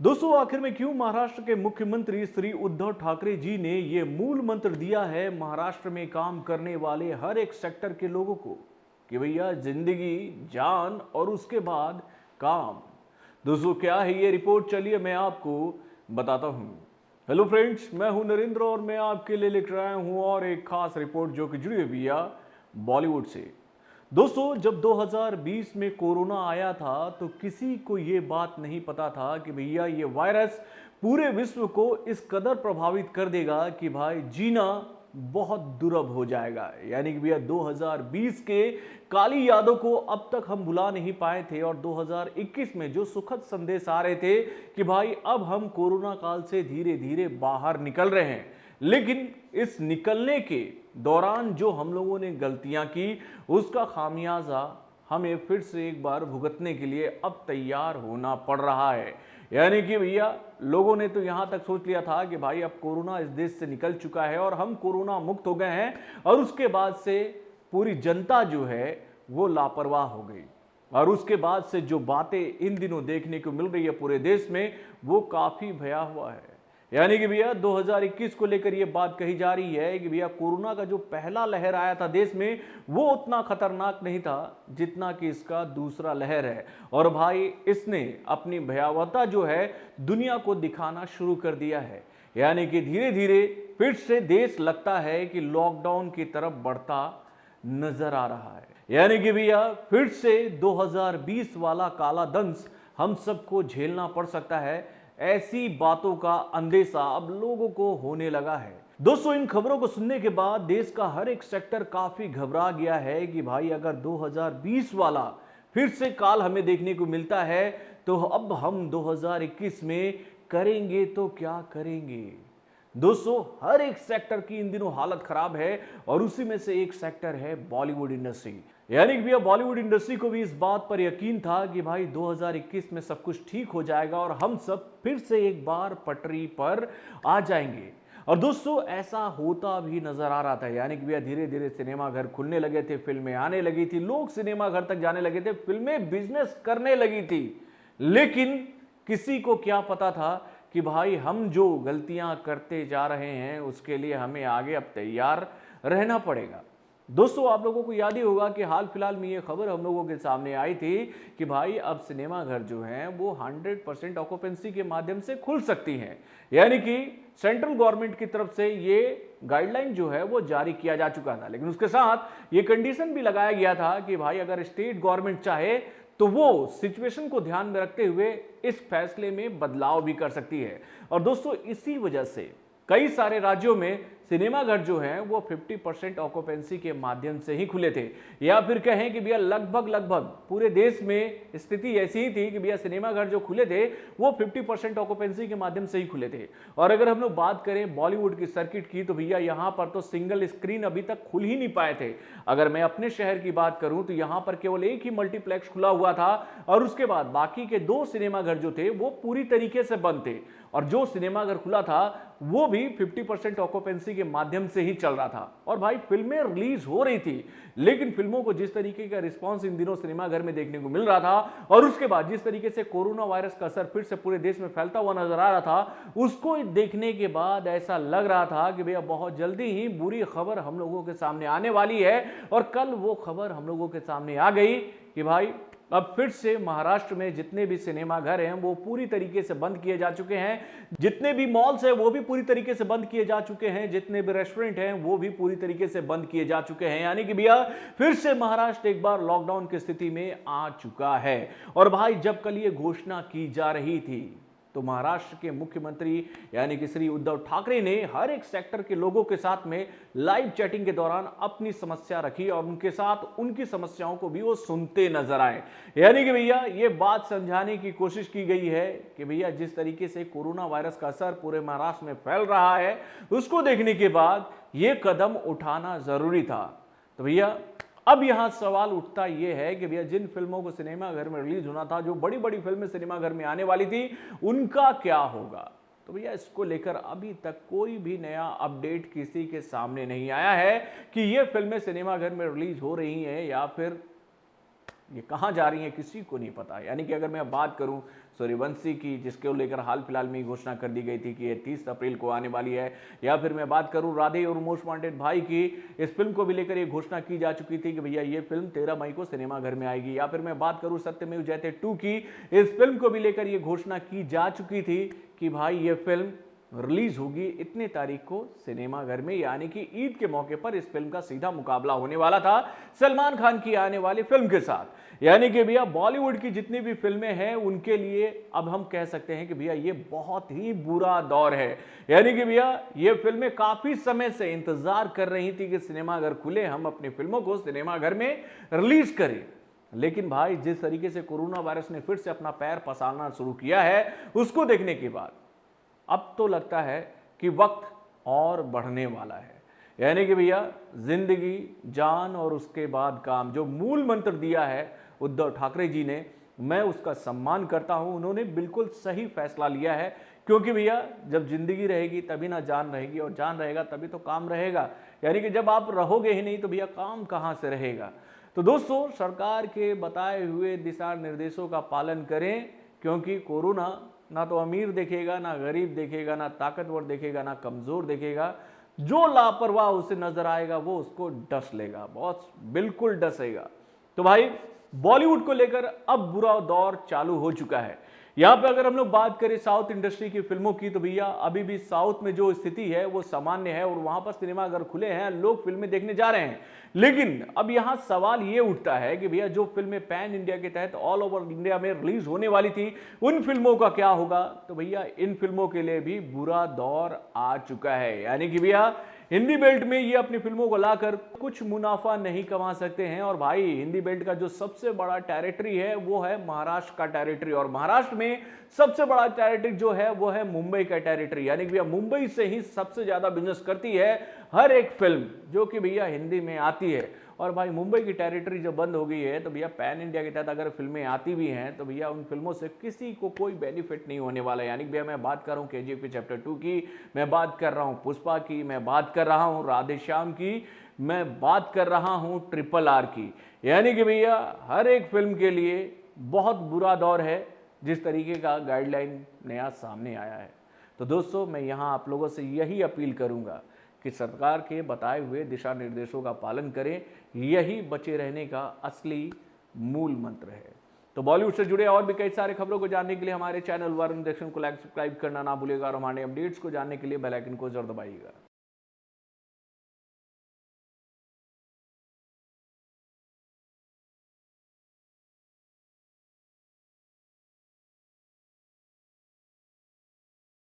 दोस्तों, आखिर में क्यों महाराष्ट्र के मुख्यमंत्री श्री उद्धव ठाकरे जी ने ये मूल मंत्र दिया है महाराष्ट्र में काम करने वाले हर एक सेक्टर के लोगों को कि भैया जिंदगी, जान और उसके बाद काम। दोस्तों, क्या है ये रिपोर्ट? चलिए मैं आपको बताता हूं। हेलो फ्रेंड्स, मैं हूं नरेंद्र और मैं आपके लिए लेकर आया हूं और एक खास रिपोर्ट जो कि जुड़ी हुई है बॉलीवुड से। दोस्तों, जब 2020 में कोरोना आया था तो किसी को ये बात नहीं पता था कि भैया ये वायरस पूरे विश्व को इस कदर प्रभावित कर देगा कि भाई जीना बहुत दुर्लभ हो जाएगा। यानी कि भैया 2020 के काली यादों को अब तक हम भुला नहीं पाए थे और 2021 में जो सुखद संदेश आ रहे थे कि भाई अब हम कोरोना काल से धीरे धीरे बाहर निकल रहे हैं, लेकिन इस निकलने के दौरान जो हम लोगों ने गलतियां की उसका खामियाजा हमें फिर से एक बार भुगतने के लिए अब तैयार होना पड़ रहा है। यानी कि भैया लोगों ने तो यहां तक सोच लिया था कि भाई अब कोरोना इस देश से निकल चुका है और हम कोरोना मुक्त हो गए हैं, और उसके बाद से पूरी जनता जो है वो लापरवाह हो गई। और उसके बाद से जो बातें इन दिनों देखने को मिल रही है पूरे देश में वो काफी भयावह है। यानी कि भैया 2021 को लेकर यह बात कही जा रही है कि भैया कोरोना का जो पहला लहर आया था देश में वो उतना खतरनाक नहीं था जितना कि इसका दूसरा लहर है। और भाई इसने अपनी भयावहता जो है दुनिया को दिखाना शुरू कर दिया है। यानी कि धीरे धीरे फिर से देश लगता है कि लॉकडाउन की तरफ बढ़ता नजर आ रहा है। यानी कि भैया फिर से 2020 वाला काला दंश हम सबको झेलना पड़ सकता है। ऐसी बातों का अंदेशा अब लोगों को होने लगा है। दोस्तों, इन खबरों को सुनने के बाद देश का हर एक सेक्टर काफी घबरा गया है कि भाई अगर 2020 वाला फिर से काल हमें देखने को मिलता है तो अब हम 2021 में करेंगे तो क्या करेंगे। दोस्तों, हर एक सेक्टर की इन दिनों हालत खराब है और उसी में से एक सेक्टर है बॉलीवुड इंडस्ट्री। यानी कि भैया बॉलीवुड इंडस्ट्री को भी इस बात पर यकीन था कि भाई 2021 में सब कुछ ठीक हो जाएगा और हम सब फिर से एक बार पटरी पर आ जाएंगे। और दोस्तों, ऐसा होता भी नजर आ रहा था। यानी कि भैया धीरे धीरे सिनेमा घर खुलने लगे थे, फिल्में आने लगी थी, लोग सिनेमा घर तक जाने लगे थे, फिल्में बिजनेस करने लगी थी। लेकिन किसी को क्या पता था कि भाई हम जो गलतियां करते जा रहे हैं उसके लिए हमें आगे अब तैयार रहना पड़ेगा। दोस्तों, आप लोगों को याद ही होगा कि हाल फिलहाल में ये खबर हम लोगों के सामने आई थी कि भाई अब सिनेमा घर जो हैं वो 100% ऑक्यूपेंसी के माध्यम से खुल सकती हैं। यानी कि सेंट्रल गवर्नमेंट की तरफ से ये गाइडलाइन जो है वो जारी किया जा चुका था, लेकिन उसके साथ ये कंडीशन भी लगाया गया था कि भाई अगर स्टेट गवर्नमेंट चाहे तो वो सिचुएशन को ध्यान में रखते हुए इस फैसले में बदलाव भी कर सकती है। और दोस्तों, इसी वजह से कई सारे राज्यों में सिनेमा घर जो हैं वो 50% ऑक्यूपेंसी के माध्यम से ही खुले थे, या फिर कहें कि भैया लगभग पूरे देश में स्थिति ऐसी ही थी कि भैया सिनेमा घर जो खुले थे वो 50% ऑक्यूपेंसी के माध्यम से ही खुले थे। और अगर हम लोग बात करें बॉलीवुड की सर्किट की तो भैया यहां पर तो सिंगल स्क्रीन अभी तक खुल ही नहीं पाए थे। अगर मैं अपने शहर की बात करूं तो यहां पर केवल एक ही मल्टीप्लेक्स खुला हुआ था और उसके बाद बाकी के 2 सिनेमा घर जो थे वो पूरी तरीके से बंद थे, और जो सिनेमा घर खुला था वो भी 50% ऑक्यूपेंसी के माध्यम से ही चल रहा था। और भाई फिल्में रिलीज हो रही थी, लेकिन फिल्मों को जिस तरीके का रिस्पांस इन दिनों सिनेमा घर में देखने को मिल रहा था और उसके बाद जिस तरीके से कोरोना वायरस का असर फिर से पूरे देश में फैलता हुआ नजर आ रहा था, उसको देखने के बाद ऐसा लग रहा था कि भैया बहुत जल्दी ही बुरी खबर हम लोगों के सामने आने वाली है। और कल वो खबर हम लोगों के सामने आ गई कि भाई अब फिर से महाराष्ट्र में जितने भी सिनेमा घर हैं वो पूरी तरीके से बंद किए जा चुके हैं, जितने भी मॉल्स हैं वो भी पूरी तरीके से बंद किए जा चुके हैं, जितने भी रेस्टोरेंट हैं वो भी पूरी तरीके से बंद किए जा चुके हैं। यानी कि भैया फिर से महाराष्ट्र एक बार लॉकडाउन की स्थिति में आ चुका है। और भाई जब कल ये घोषणा की जा रही थी तो महाराष्ट्र के मुख्यमंत्री यानी कि श्री उद्धव ठाकरे ने हर एक सेक्टर के लोगों के साथ में लाइव चैटिंग के दौरान अपनी समस्या रखी और उनके साथ उनकी समस्याओं को भी वो सुनते नजर आए। यानी कि भैया ये बात समझाने की कोशिश की गई है कि भैया जिस तरीके से कोरोना वायरस का असर पूरे महाराष्ट्र में फैल रहा है उसको देखने के बाद ये कदम उठाना जरूरी था। तो भैया अब यहां सवाल उठता यह है कि भैया जिन फिल्मों को सिनेमा घर में रिलीज होना था, जो बड़ी बड़ी फिल्में सिनेमा घर में आने वाली थी, उनका क्या होगा। तो भैया इसको लेकर अभी तक कोई भी नया अपडेट किसी के सामने नहीं आया है कि ये फिल्में सिनेमा घर में रिलीज हो रही हैं या फिर ये कहाँ जा रही हैं किसी को नहीं पता। यानी कि अगर मैं बात करूं सूर्यवंशी की, जिसको लेकर हाल फिलहाल में ही घोषणा कर दी गई थी कि ये 30 अप्रैल को आने वाली है, या फिर मैं बात करूं राधे और मोस्ट वांटेड भाई की, इस फिल्म को भी लेकर ये घोषणा की जा चुकी थी कि भैया ये फिल्म 13 मई को सिनेमाघर में आएगी। या फिर मैं बात करूं सत्यमेव जयते 2 की, इस फिल्म को भी लेकर ये घोषणा की जा चुकी थी कि भाई ये फिल्म रिलीज होगी इतने तारीख को सिनेमाघर में, यानी कि ईद के मौके पर इस फिल्म का सीधा मुकाबला होने वाला था सलमान खान की आने वाली फिल्म के साथ। यानी कि भैया बॉलीवुड की जितनी भी फिल्में हैं उनके लिए अब हम कह सकते हैं कि भैया ये बहुत ही बुरा दौर है। यानी कि भैया ये फिल्में काफी समय से इंतजार कर रही थी कि सिनेमाघर खुले, हम अपनी फिल्मों को सिनेमाघर में रिलीज करें। लेकिन भाई जिस तरीके से कोरोना वायरस ने फिर से अपना पैर पसारना शुरू किया है, उसको देखने के बाद अब तो लगता है कि वक्त और बढ़ने वाला है। यानी कि भैया जिंदगी, जान और उसके बाद काम, जो मूल मंत्र दिया है उद्धव ठाकरे जी ने, मैं उसका सम्मान करता हूं। उन्होंने बिल्कुल सही फैसला लिया है, क्योंकि भैया जब जिंदगी रहेगी तभी ना जान रहेगी, और जान रहेगा तभी तो काम रहेगा। यानी कि जब आप रहोगे ही नहीं तो भैया काम कहां से रहेगा। तो दोस्तों, सरकार के बताए हुए दिशा निर्देशों का पालन करें, क्योंकि कोरोना ना तो अमीर देखेगा, ना गरीब देखेगा, ना ताकतवर देखेगा, ना कमजोर देखेगा। जो लापरवाह उसे नजर आएगा वो उसको डस लेगा, बहुत बिल्कुल डसेगा। तो भाई बॉलीवुड को लेकर अब बुरा दौर चालू हो चुका है। यहां पे अगर हम लोग बात करें साउथ इंडस्ट्री की फिल्मों की, तो भैया अभी भी साउथ में जो स्थिति है वो सामान्य है, और वहां पर सिनेमाघर खुले हैं, लोग फिल्में देखने जा रहे हैं। लेकिन अब यहां सवाल ये उठता है कि भैया जो फिल्में पैन इंडिया के तहत ऑल ओवर इंडिया में रिलीज होने वाली थी, उन फिल्मों का क्या होगा। तो भैया इन फिल्मों के लिए भी बुरा दौर आ चुका है। यानी कि भैया हिंदी बेल्ट में ये अपनी फिल्मों को लाकर कुछ मुनाफा नहीं कमा सकते हैं। और भाई हिंदी बेल्ट का जो सबसे बड़ा टेरिटरी है वो है महाराष्ट्र का टेरिटरी, और महाराष्ट्र में सबसे बड़ा टेरिटरी जो है वो है मुंबई का टेरिटरी। यानी कि भैया मुंबई से ही सबसे ज्यादा बिजनेस करती है हर एक फिल्म जो कि भैया हिंदी में आती है। और भाई मुंबई की टेरिटरी जब बंद हो गई है तो भैया पैन इंडिया के तहत अगर फिल्में आती भी हैं तो भैया उन फिल्मों से किसी को कोई बेनिफिट नहीं होने वाला है। यानी कि भैया मैं बात कर रहा हूँ केजीएफ के चैप्टर 2 की, मैं बात कर रहा हूँ पुष्पा की, मैं बात कर रहा हूँ राधे श्याम की, मैं बात कर रहा हूँ RRR की। यानी कि भैया हर एक फिल्म के लिए बहुत बुरा दौर है, जिस तरीके का गाइडलाइन नया सामने आया है। तो दोस्तों, मैं यहाँ आप लोगों से यही अपील करूँगा कि सरकार के बताए हुए दिशा निर्देशों का पालन करें, यही बचे रहने का असली मूल मंत्र है। तो बॉलीवुड से जुड़े और भी कई सारे खबरों को जानने के लिए हमारे चैनल वरुण दर्शन को लाइक सब्सक्राइब करना ना भूलिएगा, और हमारे अपडेट्स को जानने के लिए बेल आइकन को जरूर दबाइएगा।